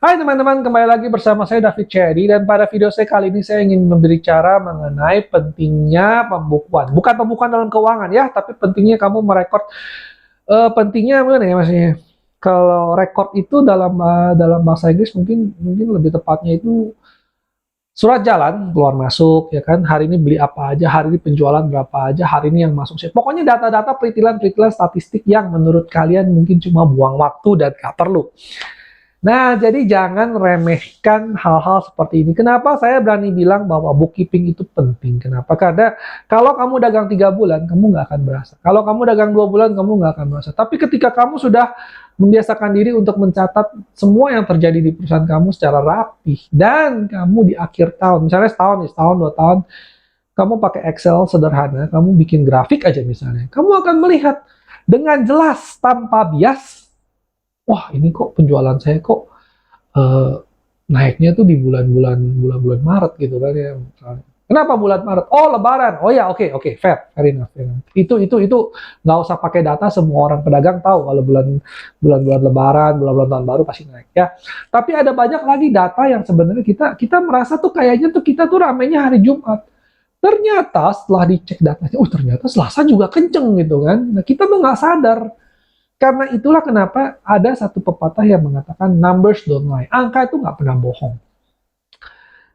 Hai teman-teman, kembali lagi bersama saya David Cherry dan pada video saya kali ini saya ingin berbicara mengenai pentingnya pembukuan. Bukan pembukuan dalam keuangan ya, tapi pentingnya kamu merekod. Pentingnya mana ya maksudnya? Kalau rekod itu dalam bahasa Inggris mungkin lebih tepatnya itu surat jalan keluar masuk ya kan. Hari ini beli apa aja, hari ini penjualan berapa aja, hari ini yang masuk. Pokoknya data-data peritilan statistik yang menurut kalian mungkin cuma buang waktu dan gak perlu. Nah, jadi jangan remehkan hal-hal seperti ini. Kenapa saya berani bilang bahwa bookkeeping itu penting? Kenapa? Karena kalau kamu dagang 3 bulan, kamu nggak akan berasa. Kalau kamu dagang 2 bulan, kamu nggak akan berasa. Tapi ketika kamu sudah membiasakan diri untuk mencatat semua yang terjadi di perusahaan kamu secara rapi, dan kamu di akhir tahun, misalnya setahun, 2 tahun, kamu pakai Excel sederhana, kamu bikin grafik aja misalnya, kamu akan melihat dengan jelas tanpa bias, wah ini kok penjualan saya kok naiknya tuh di bulan-bulan Maret gitu kan ya. Kenapa bulan Maret? Oh Lebaran. Oh ya oke, fair enough. Itu nggak usah pakai data, semua orang pedagang tahu kalau bulan Lebaran, bulan tahun baru pasti naik ya. Tapi ada banyak lagi data yang sebenarnya kita merasa tuh kayaknya tuh kita tuh ramainya hari Jumat. Ternyata setelah dicek datanya, oh ternyata Selasa juga kenceng gitu kan. Nah kita tuh nggak sadar. Karena itulah kenapa ada satu pepatah yang mengatakan numbers don't lie. Angka itu nggak pernah bohong.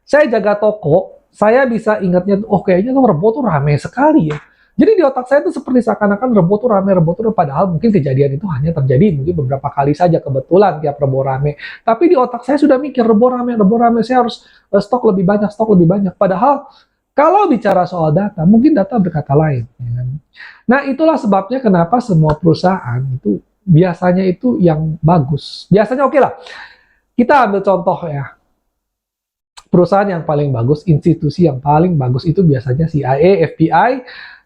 Saya jaga toko, saya bisa ingatnya, oh kayaknya tuh Rebo tuh rame sekali ya. Jadi di otak saya tuh seperti seakan-akan Rebo tuh rame, padahal mungkin kejadian itu hanya terjadi mungkin beberapa kali saja kebetulan tiap Rebo rame. Tapi di otak saya sudah mikir Rebo rame, saya harus stok lebih banyak. Padahal kalau bicara soal data, mungkin data berkata lain. Ya kan? Nah, itulah sebabnya kenapa semua perusahaan itu biasanya itu yang bagus. Biasanya oke lah. Kita ambil contoh ya. Perusahaan yang paling bagus, institusi yang paling bagus itu biasanya CIA, FBI,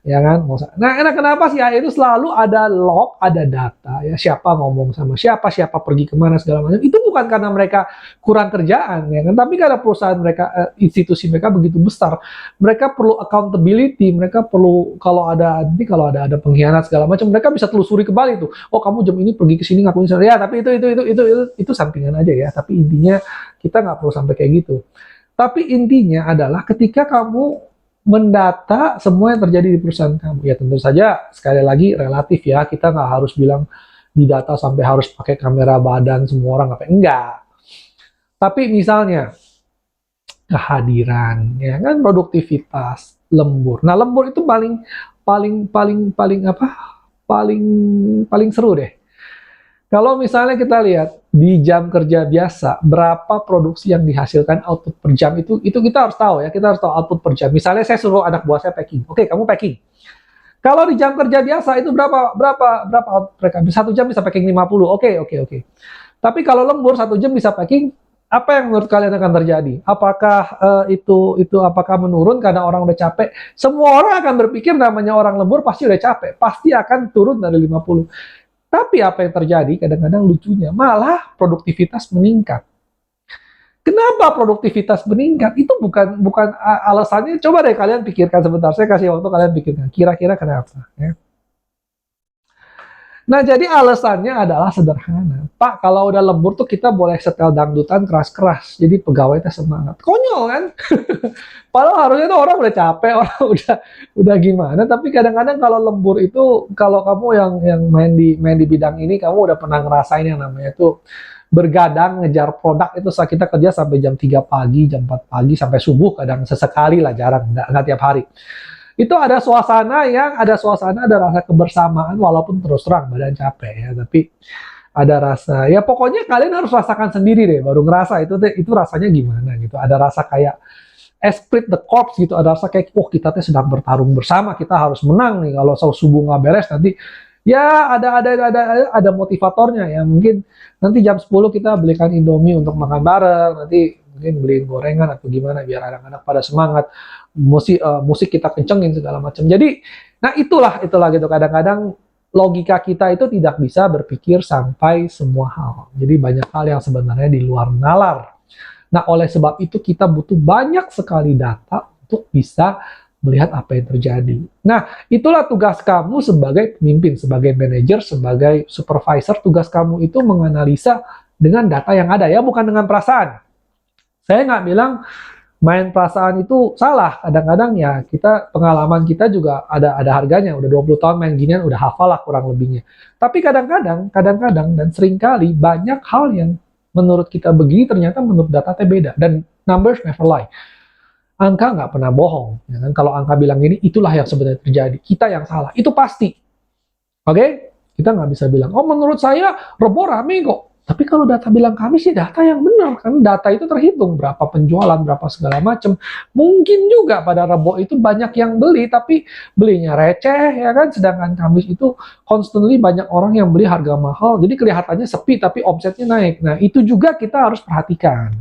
ya kan? Nah, kenapa CIA itu selalu ada log, ada data, ya siapa ngomong sama siapa, siapa pergi kemana segala macam. Itu bukan karena mereka kurang kerjaan, ya kan? Tapi karena perusahaan mereka, institusi mereka begitu besar, mereka perlu accountability, mereka perlu kalau ada pengkhianat segala macam, mereka bisa telusuri kembali tuh. Oh kamu jam ini pergi ke sini ngakuin ya, tapi itu sampingan aja ya. Tapi intinya kita nggak perlu sampai kayak gitu. Tapi intinya adalah ketika kamu mendata semua yang terjadi di perusahaan kamu, ya tentu saja sekali lagi relatif ya, kita nggak harus bilang didata sampai harus pakai kamera badan semua orang enggak. Tapi misalnya kehadiran, ya kan, produktivitas, lembur. Nah lembur itu paling seru deh. Kalau misalnya kita lihat di jam kerja biasa, berapa produksi yang dihasilkan output per jam itu kita harus tahu ya, kita harus tahu output per jam. Misalnya saya suruh anak buah saya packing, oke kamu packing. Kalau di jam kerja biasa itu berapa output mereka? 1 jam bisa packing 50, oke. Tapi kalau lembur 1 jam bisa packing, apa yang menurut kalian akan terjadi? Apakah apakah menurun karena orang udah capek? Semua orang akan berpikir namanya orang lembur pasti udah capek, pasti akan turun dari 50. Tapi apa yang terjadi kadang-kadang lucunya malah produktivitas meningkat. Kenapa produktivitas meningkat? Itu bukan alasannya. Coba deh kalian pikirkan sebentar. Saya kasih waktu kalian pikirkan. Kira-kira kenapa? Ya. Nah jadi alasannya adalah sederhana. Pak, kalau udah lembur tuh kita boleh setel dangdutan keras-keras. Jadi pegawainya semangat. Konyol kan? Padahal harusnya tuh orang udah capek, orang udah gimana. Tapi kadang-kadang kalau lembur itu, kalau kamu yang main di bidang ini, kamu udah pernah ngerasain yang namanya tuh bergadang ngejar produk itu saat kita kerja sampai jam 3 pagi, jam 4 pagi sampai subuh, kadang sesekali lah, jarang, nggak tiap hari. Itu ada suasana, ada rasa kebersamaan walaupun terus terang badan capek ya, tapi ada rasa, ya pokoknya kalian harus rasakan sendiri deh baru ngerasa itu rasanya gimana gitu. Ada rasa kayak esprit de corps gitu, ada rasa kayak oh kita sedang bertarung bersama, kita harus menang nih, kalau subuh nggak beres nanti ya ada motivatornya ya. Mungkin nanti jam 10 kita belikan Indomie untuk makan bareng, nanti mungkin beliin gorengan atau gimana biar anak-anak pada semangat. Musik kita kencengin segala macam. Jadi, nah itulah gitu. Kadang-kadang logika kita itu tidak bisa berpikir sampai semua hal. Jadi banyak hal yang sebenarnya di luar nalar. Nah, oleh sebab itu kita butuh banyak sekali data untuk bisa melihat apa yang terjadi. Nah, itulah tugas kamu sebagai pemimpin, sebagai manajer, sebagai supervisor. Tugas kamu itu menganalisa dengan data yang ada ya, bukan dengan perasaan. Saya nggak bilang main perasaan itu salah. Kadang-kadang ya kita pengalaman kita juga ada harganya. Udah 20 tahun main ginian udah hafal lah kurang lebihnya. Tapi kadang-kadang dan seringkali banyak hal yang menurut kita begini ternyata menurut data beda, dan numbers never lie. Angka nggak pernah bohong. Ya kan? Kalau angka bilang ini, itulah yang sebenarnya terjadi. Kita yang salah. Itu pasti. Oke? Kita nggak bisa bilang, oh menurut saya Rebo rame kok. Tapi kalau data bilang kami sih data yang benar. Kan data itu terhitung. Berapa penjualan, berapa segala macam. Mungkin juga pada Rebo itu banyak yang beli, tapi belinya receh, ya kan? Sedangkan Kamis itu constantly banyak orang yang beli harga mahal. Jadi kelihatannya sepi, tapi omsetnya naik. Nah, itu juga kita harus perhatikan.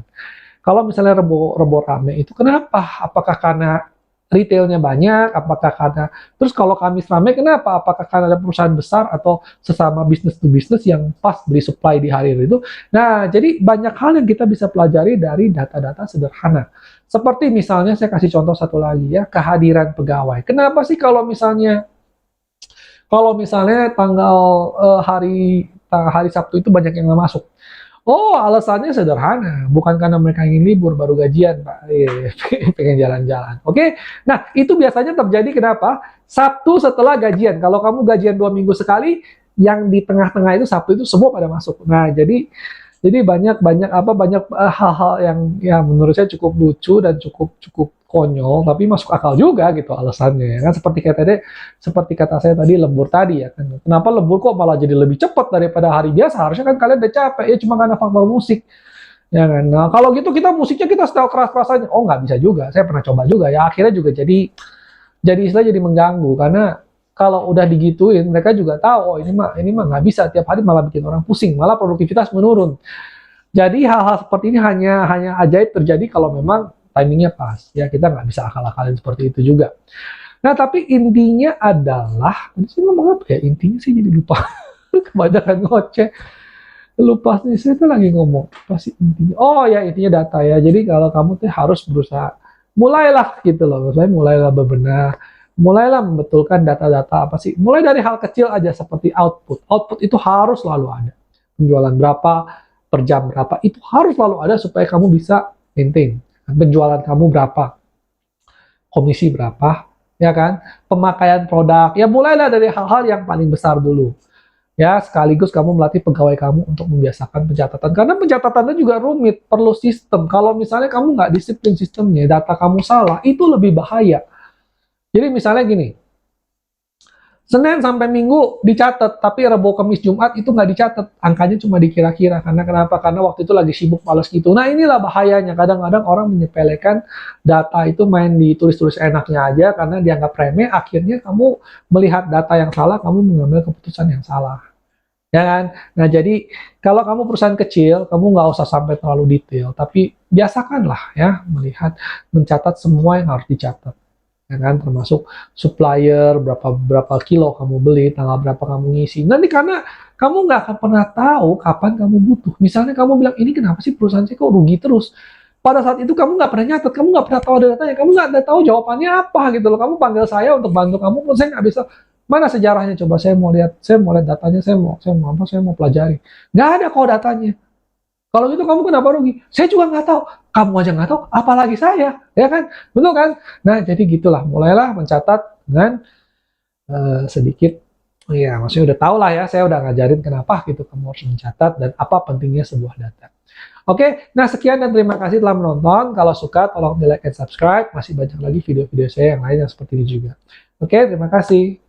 Kalau misalnya rebo rame itu kenapa? Apakah karena retailnya banyak? Apakah karena terus kalau Kamis rame kenapa? Apakah karena ada perusahaan besar atau sesama bisnis to bisnis yang pas beli supply di hari itu? Nah, jadi banyak hal yang kita bisa pelajari dari data-data sederhana. Seperti misalnya saya kasih contoh satu lagi ya, kehadiran pegawai. Kenapa sih kalau misalnya tanggal hari Sabtu itu banyak yang nggak masuk? Oh, alasannya sederhana. Bukan karena mereka ingin libur baru gajian, Pak. Pengen jalan-jalan. Oke? Nah, itu biasanya terjadi kenapa? Sabtu setelah gajian. Kalau kamu gajian 2 minggu sekali, yang di tengah-tengah itu Sabtu itu semua pada masuk. Nah, jadi banyak hal-hal yang ya menurut saya cukup lucu dan cukup cukup konyol, tapi masuk akal juga gitu alasannya ya kan, seperti kata saya tadi, lembur tadi ya kan. Kenapa lembur kok malah jadi lebih cepat daripada hari biasa? Harusnya kan kalian udah capek ya, cuma karena faktor musik. Ya kan. Nah, kalau gitu kita musiknya kita setel keras-kerasannya. Oh, nggak bisa juga. Saya pernah coba juga ya. Akhirnya juga jadi istilah jadi mengganggu, karena kalau udah digituin mereka juga tahu, oh ini mah nggak bisa tiap hari, malah bikin orang pusing, malah produktivitas menurun. Jadi hal-hal seperti ini hanya ajaib terjadi kalau memang timingnya pas. Ya, kita nggak bisa akal-akalin seperti itu juga. Nah, tapi intinya adalah, tadi saya ngomong apa ya? Intinya sih jadi lupa. Kebanyakan ngoceh. Lupa nih, saya tuh lagi ngomong. Apa sih intinya? Oh ya, intinya data ya. Jadi kalau kamu tuh harus berusaha, mulailah gitu loh. Saya mulailah bebenah. Mulailah membetulkan data-data apa sih. Mulai dari hal kecil aja seperti output. Output itu harus selalu ada. Penjualan berapa, per jam berapa, itu harus selalu ada supaya kamu bisa maintain. Penjualan kamu berapa, komisi berapa, ya kan? Pemakaian produk, ya mulailah dari hal-hal yang paling besar dulu. Ya, sekaligus kamu melatih pegawai kamu untuk membiasakan pencatatan. Karena pencatatannya juga rumit, perlu sistem. Kalau misalnya kamu nggak disiplin sistemnya, data kamu salah, itu lebih bahaya. Jadi misalnya gini, Senin sampai Minggu dicatat, tapi Rabu, Kamis, Jumat itu nggak dicatat. Angkanya cuma dikira-kira. Karena kenapa? Karena waktu itu lagi sibuk, males gitu. Nah, inilah bahayanya. Kadang-kadang orang menyepelekan data itu, main ditulis-tulis enaknya aja karena dianggap remeh. Akhirnya kamu melihat data yang salah, kamu mengambil keputusan yang salah. Ya kan? Nah, jadi kalau kamu perusahaan kecil, kamu nggak usah sampai terlalu detail. Tapi biasakanlah ya melihat, mencatat semua yang harus dicatat. Ya kan, termasuk supplier, berapa kilo kamu beli, tanggal berapa kamu ngisi. Nanti karena kamu nggak akan pernah tahu kapan kamu butuh. Misalnya kamu bilang, ini kenapa sih perusahaan saya kok rugi terus? Pada saat itu kamu nggak pernah nyatet, kamu nggak pernah tahu ada datanya, kamu nggak ada tahu jawabannya apa gitu loh. Kamu panggil saya untuk bantu kamu, pun saya nggak bisa. Mana sejarahnya? Coba saya mau lihat datanya, saya mau pelajari. Nggak ada kok datanya. Kalau gitu kamu kenapa rugi? Saya juga nggak tahu. Kamu aja nggak tahu, apalagi saya, ya kan? Betul kan? Nah, jadi gitulah. Mulailah mencatat dengan sedikit, ya maksudnya udah tahu lah ya. Saya udah ngajarin kenapa gitu kamu harus mencatat dan apa pentingnya sebuah data. Oke, nah sekian dan terima kasih telah menonton. Kalau suka, tolong di like dan subscribe. Masih banyak lagi video-video saya yang lain yang seperti ini juga. Oke, terima kasih.